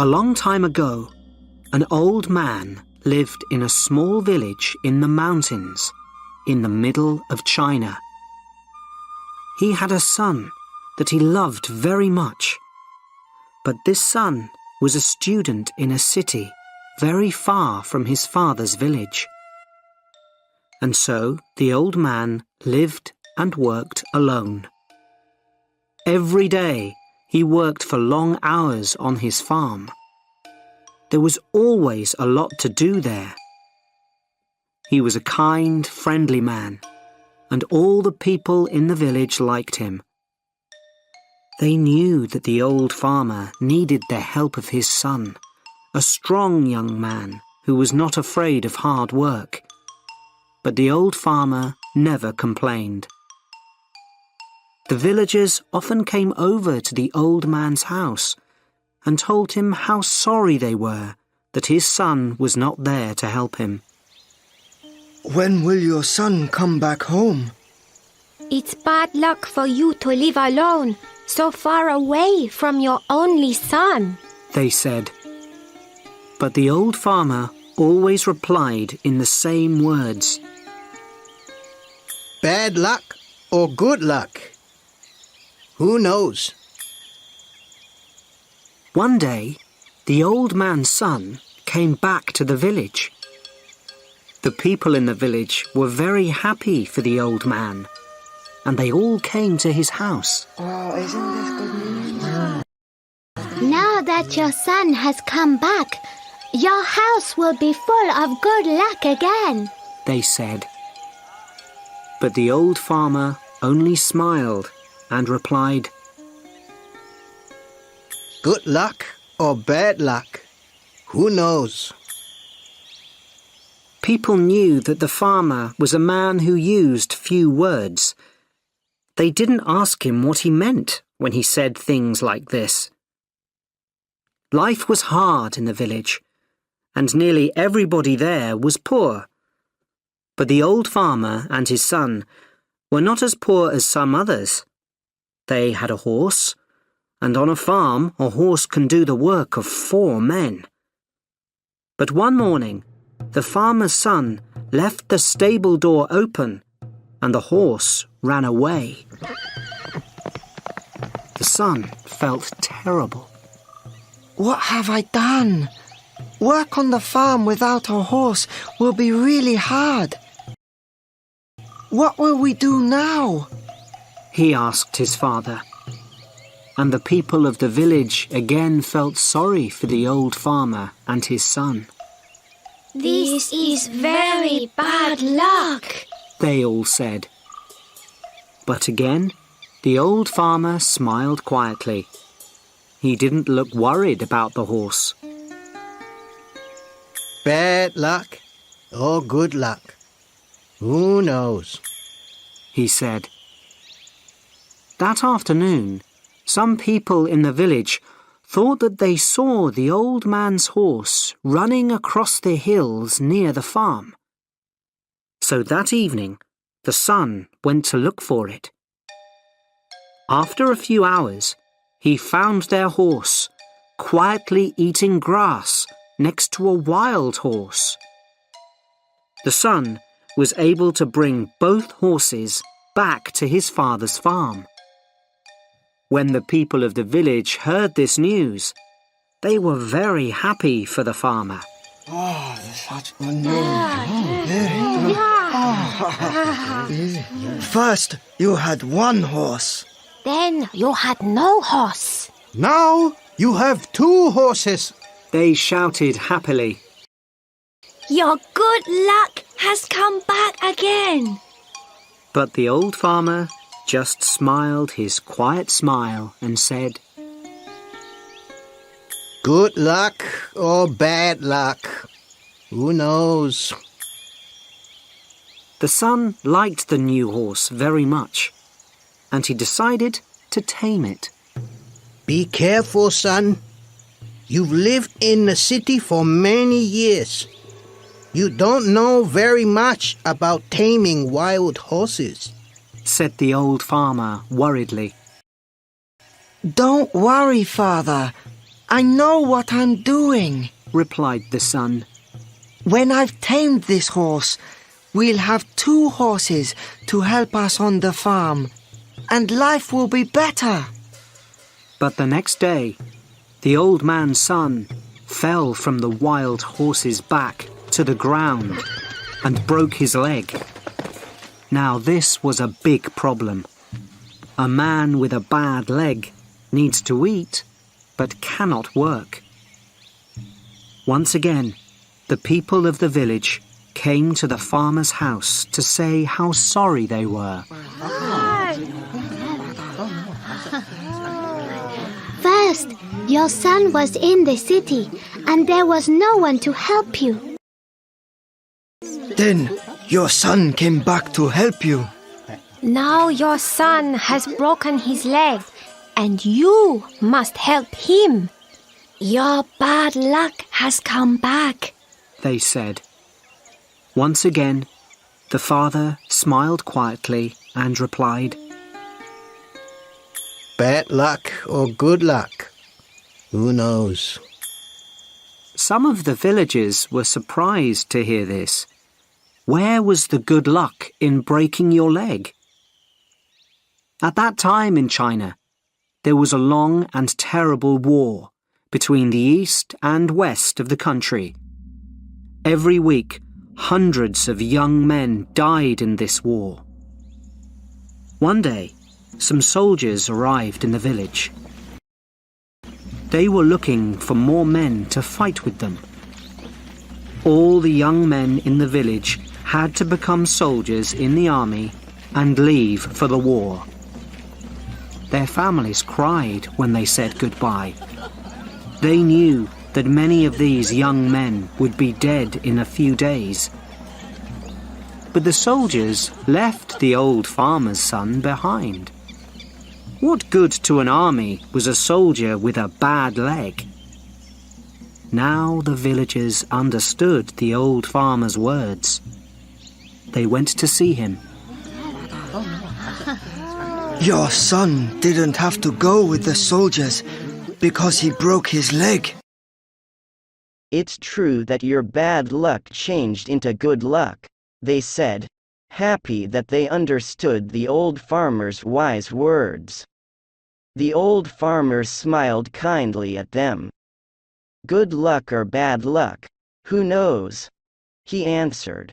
A long time ago, an old man lived in a small village in the mountains in the middle of China. He had a son that he loved very much, but this son was a student in a city very far from his father's village. And so the old man lived and worked alone. Every day he worked for long hours on his farm. There was always a lot to do there. He was a kind, friendly man, and all the people in the village liked him. They knew that the old farmer needed the help of his son, a strong young man who was not afraid of hard work. But the old farmer never complained. The villagers often came over to the old man's house and told him how sorry they were that his son was not there to help him. When will your son come back home? It's bad luck for you to live alone, so far away from your only son, they said. But the old farmer always replied in the same words. Bad luck or good luck? Who knows? One day, the old man's son came back to the village. The people in the village were very happy for the old man, and they all came to his house. Oh, isn't this good news? Now that your son has come back, your house will be full of good luck again, they said. But the old farmer only smiled and replied, Good luck or bad luck? Who knows? People knew that the farmer was a man who used few words. They didn't ask him what he meant when he said things like this. Life was hard in the village, and nearly everybody there was poor. But the old farmer and his son were not as poor as some others. They had a horse, and on a farm a horse can do the work of 4 men. But one morning, the farmer's son left the stable door open, and the horse ran away. The son felt terrible. What have I done? Work on the farm without a horse will be really hard. What will we do now? He asked his father. And the people of the village again felt sorry for the old farmer and his son. This is very bad luck, they all said. But again, the old farmer smiled quietly. He didn't look worried about the horse. Bad luck or good luck? Who knows? He said. That afternoon, some people in the village thought that they saw the old man's horse running across the hills near the farm. So that evening, the son went to look for it. After a few hours, he found their horse quietly eating grass next to a wild horse. The son was able to bring both horses back to his father's farm. When the people of the village heard this news, they were very happy for the farmer. Oh, such good news. First, you had 1 horse. Then you had no horse. Now you have 2 horses. They shouted happily. Your good luck has come back again. But the old farmer just smiled his quiet smile and said, Good luck or bad luck? Who knows? The son liked the new horse very much, and he decided to tame it. Be careful, son. You've lived in the city for many years. You don't know very much about taming wild horses, said the old farmer worriedly. Don't worry, Father. I know what I'm doing, replied the son. When I've tamed this horse, we'll have 2 horses to help us on the farm, and life will be better. But the next day, the old man's son fell from the wild horse's back to the ground and broke his leg. Now this was a big problem. A man with a bad leg needs to eat, but cannot work. Once again, the people of the village came to the farmer's house to say how sorry they were. First, your son was in the city, and there was no one to help you. Then your son came back to help you. Now your son has broken his leg, and you must help him. Your bad luck has come back, They said. Once again, the father smiled quietly and replied, Bad luck or good luck? Who knows? Some of the villagers were surprised to hear this. Where was the good luck in breaking your leg? At that time in China, there was a long and terrible war between the east and west of the country. Every week, hundreds of young men died in this war. One day, some soldiers arrived in the village. They were looking for more men to fight with them. All the young men in the village had to become soldiers in the army and leave for the war. Their families cried when they said goodbye. They knew that many of these young men would be dead in a few days. But the soldiers left the old farmer's son behind. What good to an army was a soldier with a bad leg? Now the villagers understood the old farmer's words. They went to see him. Your son didn't have to go with the soldiers because he broke his leg. It's true that your bad luck changed into good luck, they said, happy that they understood the old farmer's wise words. The old farmer smiled kindly at them. Good luck or bad luck, who knows? He answered.